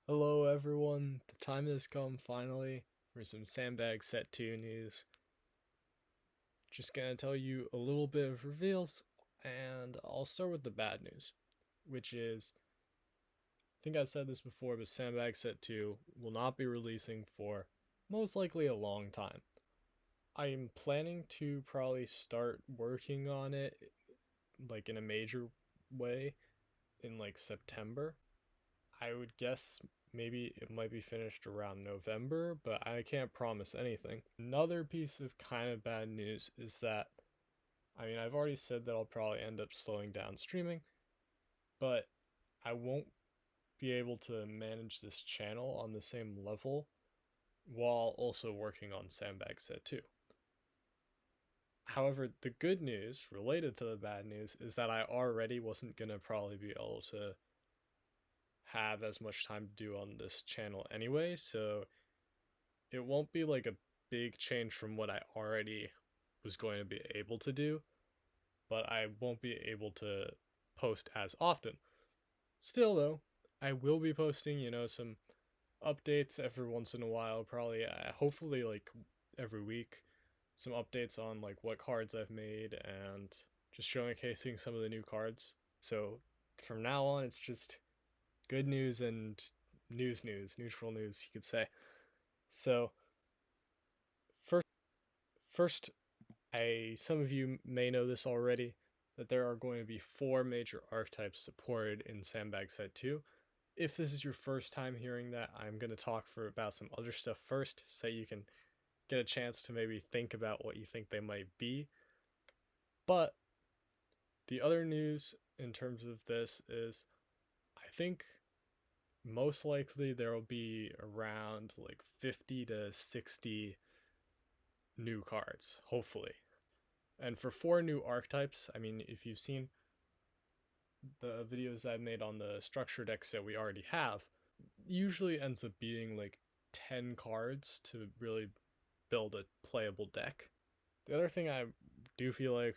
Hello everyone, the time has come finally for some Sandbag SET 2 news. Just gonna tell you a little bit of reveals, and I'll start with the bad news, which is, I think I said this before, but Sandbag SET 2 will not be releasing for most likely a long time. I'm planning to probably start working on it like in a major way in like September. I would guess maybe it might be finished around November, but I can't promise anything. Another piece of kind of bad news is that, I've already said that I'll probably end up slowing down streaming, but I won't be able to manage this channel on the same level while also working on Sandbag SET 2. However, the good news related to the bad news is that I already wasn't going to probably be able to have as much time to do on this channel anyway, so it won't be like a big change from what I already was going to be able to do, but I won't be able to post as often. Still though, I will be posting, some updates every once in a while, probably hopefully like every week, some updates on like what cards I've made and just showcasing some of the new cards. So from now on it's just good news and neutral news, you could say. So first, some of you may know this already, that there are going to be 4 major archetypes supported in Sandbag Set 2. If this is your first time hearing that, I'm going to talk about some other stuff first, so you can get a chance to maybe think about what you think they might be. But the other news in terms of this is, I think most likely there will be around like 50 to 60 new cards, hopefully. And for 4 new archetypes, if you've seen the videos I've made on the structure decks that we already have, usually ends up being like 10 cards to really build a playable deck. The other thing I do feel like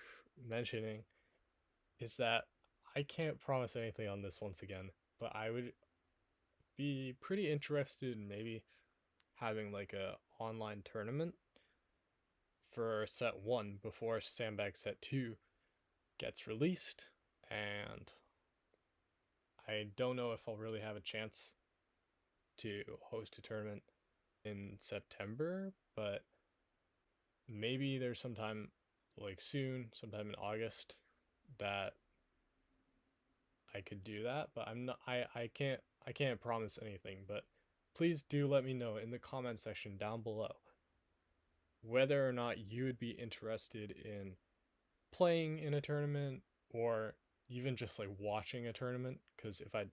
mentioning is that I can't promise anything on this once again, but I would be pretty interested in maybe having like a online tournament for set 1 before Sandbag Set 2 gets released, and I don't know if I'll really have a chance to host a tournament in September, but maybe there's sometime like soon, sometime in August, that I could do that, but I can't promise anything, but please do let me know in the comment section down below whether or not you would be interested in playing in a tournament or even just like watching a tournament, because if I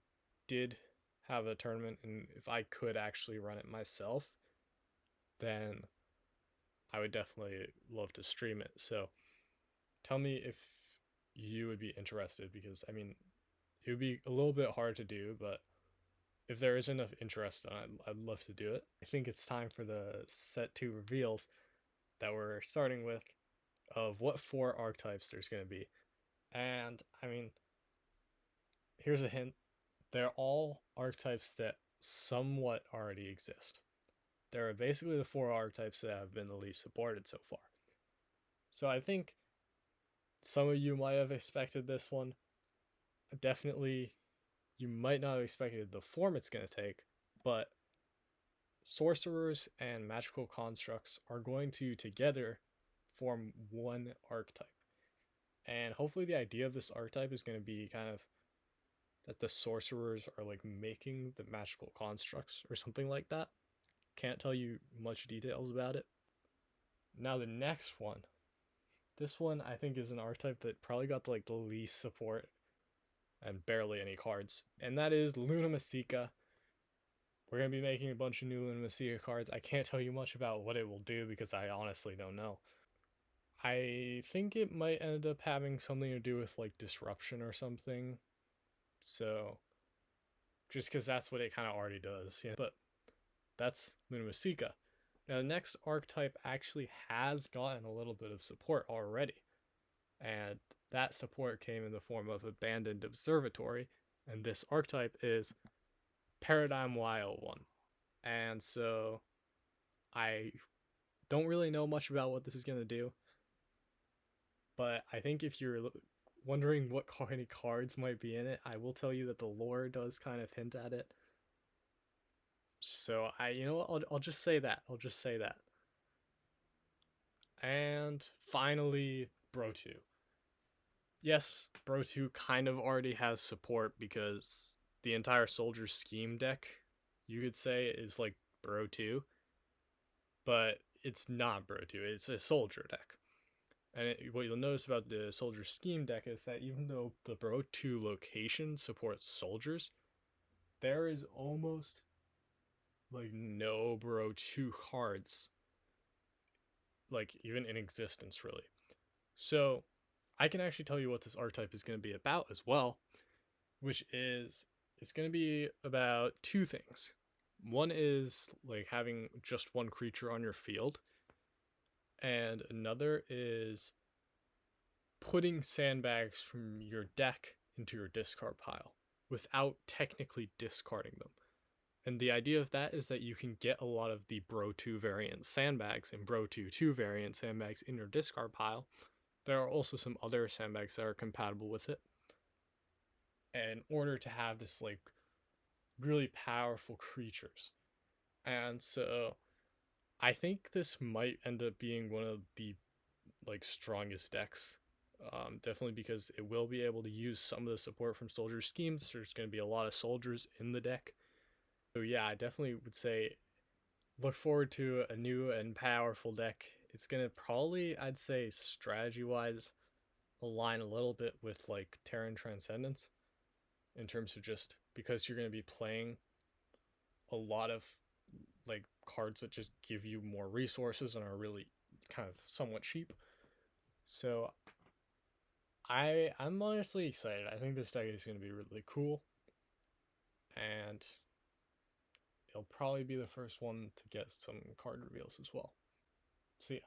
did have a tournament and if I could actually run it myself, then I would definitely love to stream it. So tell me if you would be interested, because it would be a little bit hard to do, but if there is enough interest, I'd love to do it. I think it's time for the set 2 reveals that we're starting with, of what 4 archetypes there's going to be. And here's a hint, they're all archetypes that somewhat already exist. They're basically the 4 archetypes that have been the least supported so far. So I think some of you might have expected this one. Definitely, you might not have expected the form it's going to take, but sorcerers and magical constructs are going to together form one archetype. And hopefully the idea of this archetype is going to be kind of that the sorcerers are like making the magical constructs or something like that. Can't tell you much details about it. Now the next one. This one I think is an archetype that probably got like the least support and barely any cards. And that is Luna Masika. We're going to be making a bunch of new Luna Masika cards. I can't tell you much about what it will do because I honestly don't know. I think it might end up having something to do with like disruption or something. So, just because that's what it kind of already does. Yeah. But that's Luna Masika. Now, the next archetype actually has gotten a little bit of support already. And that support came in the form of Abandoned Observatory. And this archetype is Paradigm Y01. And so I don't really know much about what this is going to do, but I think if you're wondering what any cards might be in it, I will tell you that the lore does kind of hint at it. So you know what, I'll just say that. I'll just say that. And finally, Bro 2. Yes, Bro 2 kind of already has support because the entire Soldier Scheme deck, you could say, is like Bro 2, but it's not Bro 2, it's a Soldier deck. And what you'll notice about the Soldier Scheme deck is that even though the Bro 2 location supports soldiers, there is almost like no Bro 2 cards, like even in existence, really. So I can actually tell you what this archetype is going to be about as well, which is it's going to be about two things. One is like having just one creature on your field, and another is putting sandbags from your deck into your discard pile without technically discarding them. And the idea of that is that you can get a lot of the Bro 2 variant sandbags and Bro 2 variant sandbags in your discard pile. There are also some other sandbags that are compatible with it. In order to have this like really powerful creatures. And so I think this might end up being one of the like strongest decks. Definitely because it will be able to use some of the support from Soldier Schemes. There's going to be a lot of soldiers in the deck. So yeah, I definitely would say look forward to a new and powerful deck. It's going to probably, I'd say, strategy-wise, align a little bit with like Terran Transcendence in terms of just because you're going to be playing a lot of like cards that just give you more resources and are really kind of somewhat cheap. So I'm honestly excited. I think this deck is going to be really cool, and it'll probably be the first one to get some card reveals as well. See ya.